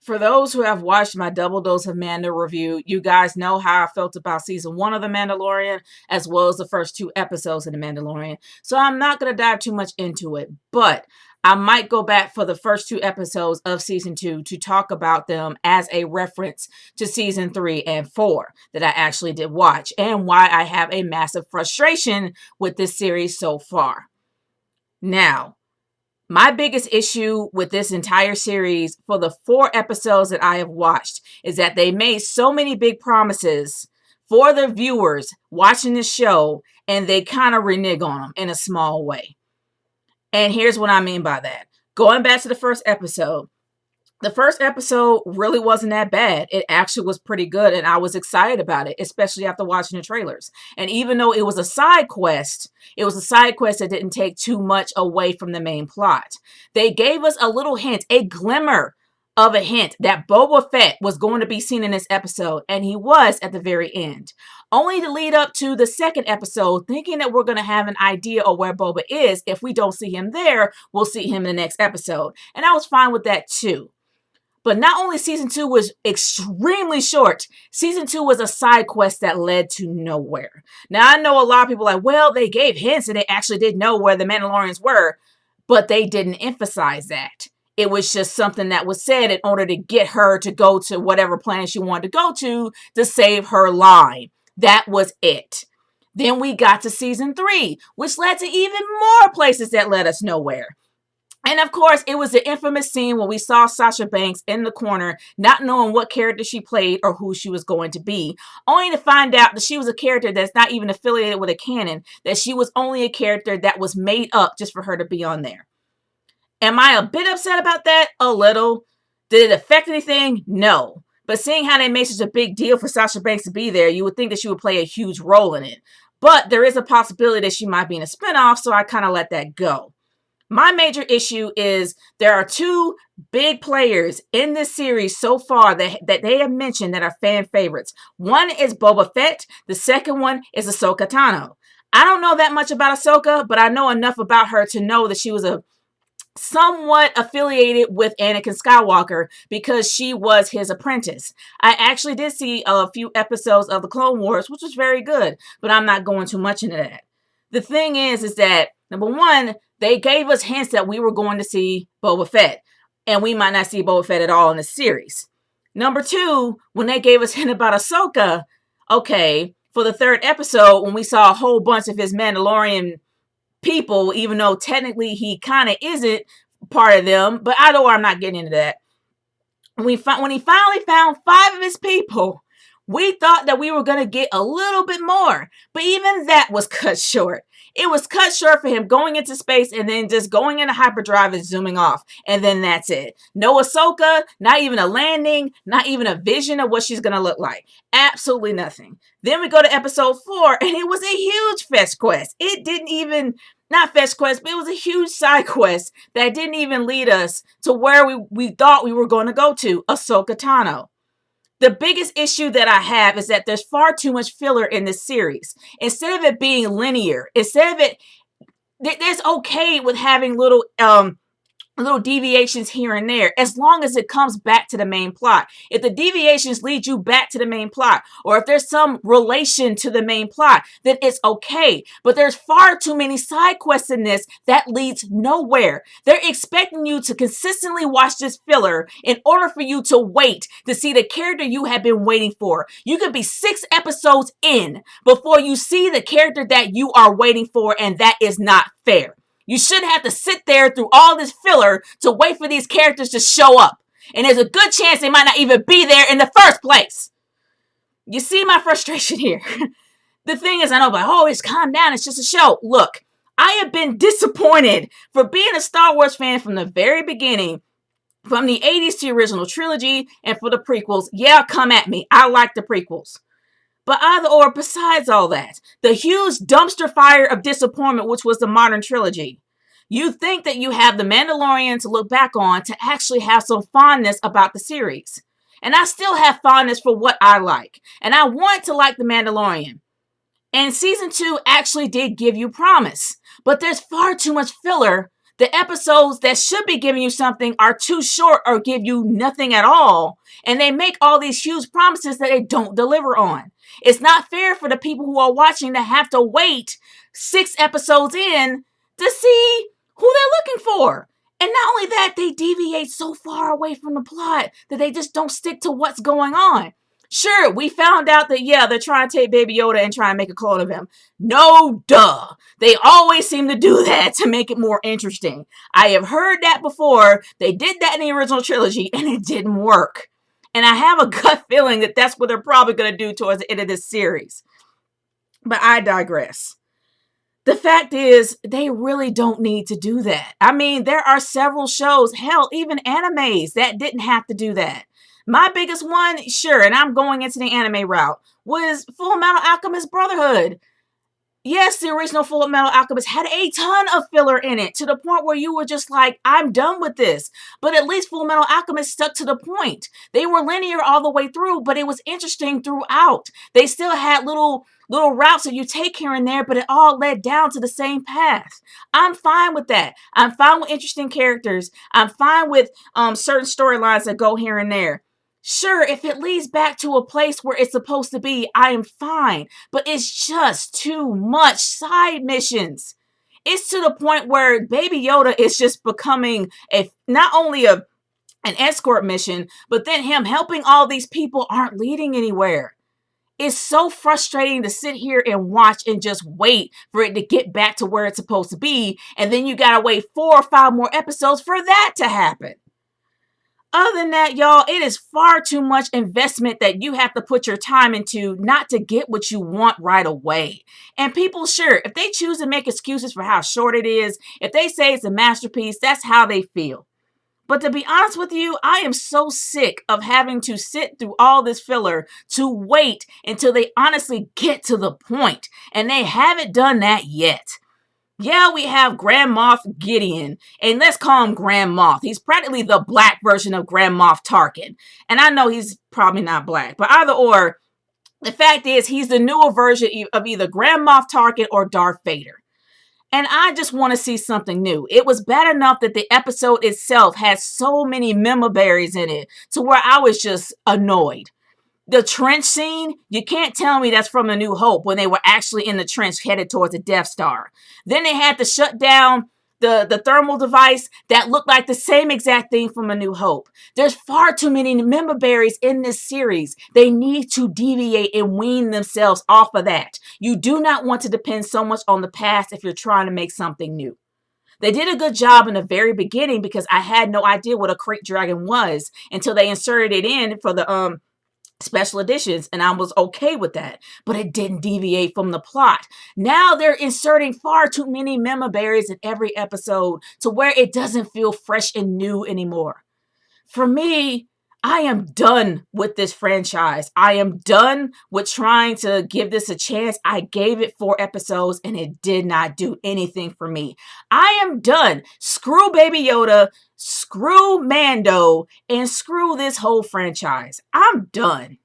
For those who have watched my double dose of Mando review, you guys know how I felt about season 1 of The Mandalorian, as well as the first 2 episodes of The Mandalorian. So I'm not going to dive too much into it, but I might go back for the first 2 episodes of season 2 to talk about them as a reference to season 3 and 4 that I actually did watch, and why I have a massive frustration with this series so far. Now, my biggest issue with this entire series for the 4 episodes that I have watched is that they made so many big promises for the viewers watching the show, and they kind of renege on them in a small way. And here's what I mean by that. Going back to the first episode really wasn't that bad. It actually was pretty good, and I was excited about it, especially after watching the trailers. And even though it was a side quest, that didn't take too much away from the main plot. They gave us a little hint, a glimmer of a hint that Boba Fett was going to be seen in this episode, and he was at the very end. Only to lead up to the second episode, thinking that we're going to have an idea of where Boba is. If we don't see him there, we'll see him in the next episode. And I was fine with that too. But not only season 2 was extremely short, season 2 was a side quest that led to nowhere. Now, I know a lot of people are like, well, they gave hints and they actually did know where the Mandalorians were, but they didn't emphasize that. It was just something that was said in order to get her to go to whatever planet she wanted to go to save her line. That was it. Then we got to season 3, which led to even more places that led us nowhere. And of course, it was the infamous scene when we saw Sasha Banks in the corner, not knowing what character she played or who she was going to be, only to find out that she was a character that's not even affiliated with a canon, that she was only a character that was made up just for her to be on there. Am I a bit upset about that? A little. Did it affect anything? No. But seeing how they made such a big deal for Sasha Banks to be there, you would think that she would play a huge role in it. But there is a possibility that she might be in a spinoff, so I kind of let that go. My major issue is there are 2 big players in this series so far that they have mentioned that are fan favorites. One is Boba Fett. The second one is Ahsoka Tano. I don't know that much about Ahsoka, but I know enough about her to know that she was somewhat affiliated with Anakin Skywalker because she was his apprentice. I actually did see a few episodes of the Clone Wars, which was very good, but I'm not going too much into that. The thing is that, number one, they gave us hints that we were going to see Boba Fett, and we might not see Boba Fett at all in the series. Number 2, when they gave us hint about Ahsoka, okay, for the 3rd episode, when we saw a whole bunch of his Mandalorian people, even though technically he kind of isn't part of them, but I know I'm not getting into that. When he finally found 5 of his people, we thought that we were going to get a little bit more, but even that was cut short. It was cut short for him going into space and then just going into hyperdrive and zooming off. And then that's it. No Ahsoka, not even a landing, not even a vision of what she's going to look like. Absolutely nothing. Then we go to episode 4 and it was a huge fetch quest. It didn't even, not fetch quest, but it was a huge side quest that didn't even lead us to where we thought we were going to go to, Ahsoka Tano. The biggest issue that I have is that there's far too much filler in this series. Instead of it being linear, there's okay with having little deviations here and there, as long as it comes back to the main plot. If the deviations lead you back to the main plot, or if there's some relation to the main plot, then it's okay. But there's far too many side quests in this that leads nowhere. They're expecting you to consistently watch this filler in order for you to wait to see the character you have been waiting for. You could be 6 episodes in before you see the character that you are waiting for, and that is not fair. You shouldn't have to sit there through all this filler to wait for these characters to show up. And there's a good chance they might not even be there in the first place. You see my frustration here. The thing is, I know, but just calm down. It's just a show. Look, I have been disappointed for being a Star Wars fan from the very beginning, From the 80s to the original trilogy, and for the prequels, yeah, come at me. I like the prequels. But either or, besides all that, the huge dumpster fire of disappointment, which was the modern trilogy, you think that you have The Mandalorian to look back on to actually have some fondness about the series. And I still have fondness for what I like. And I want to like The Mandalorian. And season 2 actually did give you promise. But there's far too much filler. The episodes that should be giving you something are too short or give you nothing at all. And they make all these huge promises that they don't deliver on. It's not fair for the people who are watching to have to wait 6 episodes in to see who they're looking for. And not only that, they deviate so far away from the plot that they just don't stick to what's going on. Sure, we found out that, yeah, they're trying to take Baby Yoda and try and make a clone of him. No, duh. They always seem to do that to make it more interesting. I have heard that before. They did that in the original trilogy, and it didn't work. And I have a gut feeling that that's what they're probably going to do towards the end of this series. But I digress. The fact is, they really don't need to do that. I mean, there are several shows, hell, even animes that didn't have to do that. My biggest one, sure, and I'm going into the anime route, was Full Metal Alchemist Brotherhood. Yes, the original Full Metal Alchemist had a ton of filler in it, to the point where you were just like, I'm done with this. But at least Full Metal Alchemist stuck to the point. They were linear all the way through, but it was interesting throughout. They still had little routes that you take here and there, but it all led down to the same path. I'm fine with that. I'm fine with interesting characters. I'm fine with certain storylines that go here and there. Sure, if it leads back to a place where it's supposed to be, I am fine. But it's just too much side missions. It's to the point where Baby Yoda is just becoming not only an escort mission, but then him helping all these people aren't leading anywhere. It's so frustrating to sit here and watch and just wait for it to get back to where it's supposed to be. And then you gotta wait 4 or 5 more episodes for that to happen. Other than that, y'all, it is far too much investment that you have to put your time into not to get what you want right away. And people, sure, if they choose to make excuses for how short it is, if they say it's a masterpiece, that's how they feel. But to be honest with you, I am so sick of having to sit through all this filler to wait until they honestly get to the point. And they haven't done that yet. Yeah, we have Grand Moff Gideon, and let's call him Grand Moff. He's practically the black version of Grand Moff Tarkin. And I know he's probably not black, but either or, the fact is he's the newer version of either Grand Moff Tarkin or Darth Vader. And I just want to see something new. It was bad enough that the episode itself had so many memoberries in it to where I was just annoyed. The trench scene, you can't tell me that's from A New Hope when they were actually in the trench headed towards the Death Star. Then they had to shut down the thermal device that looked like the same exact thing from A New Hope. There's far too many memoberries in this series. They need to deviate and wean themselves off of that. You do not want to depend so much on the past if you're trying to make something new. They did a good job in the very beginning because I had no idea what a crate dragon was until they inserted it in for the special editions, and I was okay with that, but it didn't deviate from the plot. Now they're inserting far too many memoberries in every episode to where it doesn't feel fresh and new anymore. For me, I am done with this franchise. I am done with trying to give this a chance. I gave it 4 episodes and it did not do anything for me. I am done. Screw Baby Yoda, screw Mando, and screw this whole franchise. I'm done.